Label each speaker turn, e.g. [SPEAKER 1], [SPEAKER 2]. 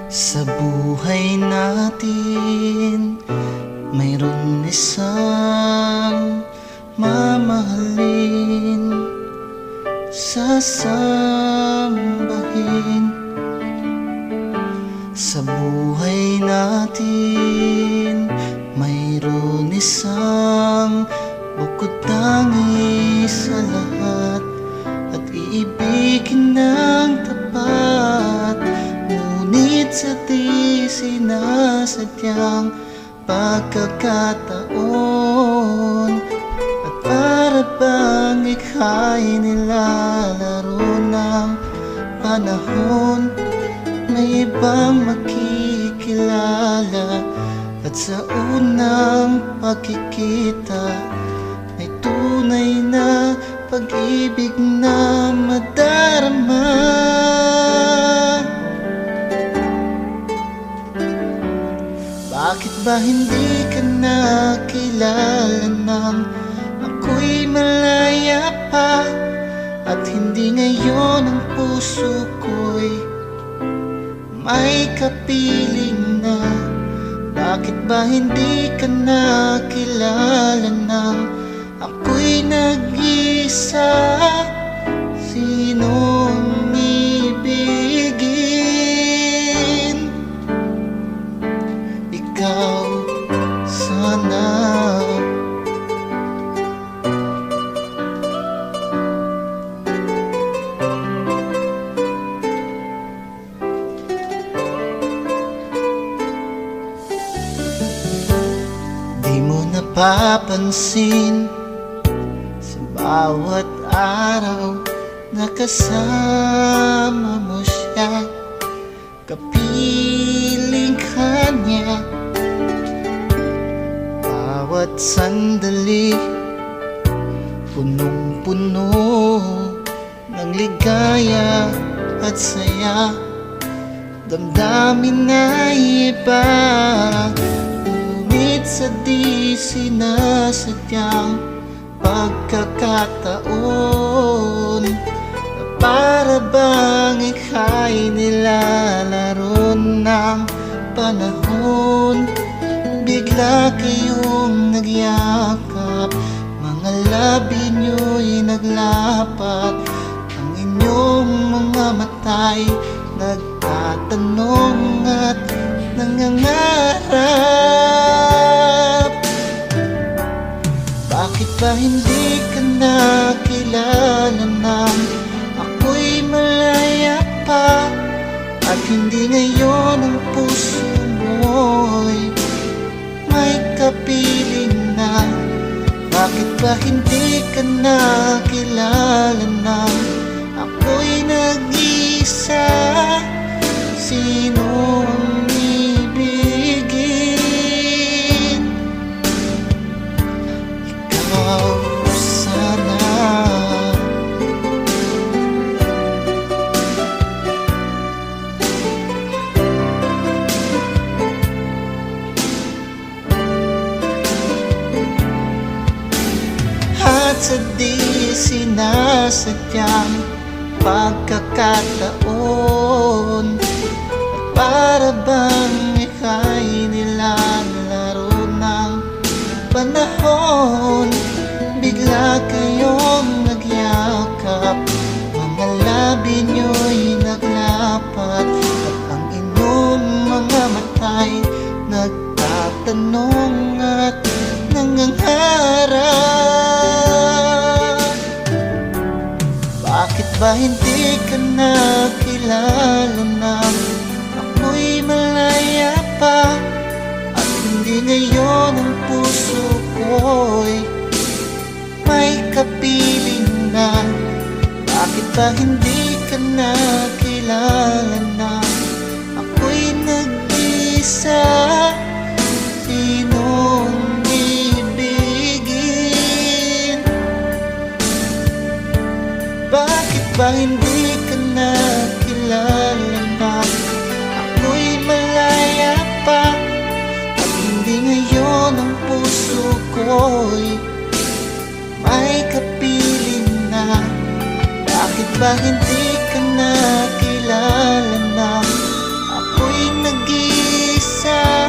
[SPEAKER 1] Sa buhay natin, mayroon isang mamahalin, sasambahin. Sa buhay natin, mayroon isang bukod tangi sa lahat, at iibigin ng tapat. Ngunit sa di sinasadyang pagkakataon, at para bang ika'y nilalaro ng panahon, may ibang makikilala. At sa unang pagkikita, may tunay na pag-ibig na madarama. Bakit ba hindi ka nakilala nang ako'y malaya pa? At hindi ngayon ang puso ko'y may kapiling na? Bakit ba hindi ka nakilala nang ako'y nag-isa? Sinong ibigin? Ikaw sana. Di mo napapansin sa bawat araw na kasama mo siya, kapiling ka niya. Bawat sandali, punong-puno ng ligaya at saya. Damdamin ay iba, ngunit sa di sinasadyang pagkakataon, na para bang ika'y nilalaro ng panahon. Bigla kayong nagyakap, mga labi nyo'y naglapat, ang inyong mga mata'y nagtatanong at nangangarap. Bakit ba hindi ka nakilala nang ako'y malaya pa? At hindi ngayon ang puso mo'y may kapiling na? Bakit ba hindi ka nakilala nang ako'y nag-isa? Sinong ibigin? Ikaw sana. At sa di sinasadyang pagkakataon, para bang ika'y nilalaro ng panahon. Bigla kayong nagyakap, mga labi nyo'y naglapat, at ang inyong mga mata'y nagtatanong at nangangarap. Bakit ba hindi ka nakilala nang ako'y malaya pa? At hindi ngayon ang puso ko'y may kapiling na? Bakit ba hindi ka nakilala nang ako'y nag-isa? Sinong ibigin? ba hindi ka na kilala na ako'y malaya pa? At hindi ngayon ang puso ko'y may kapiling na. Bakit ba hindi ka na kilala na ako'y nag-iisa?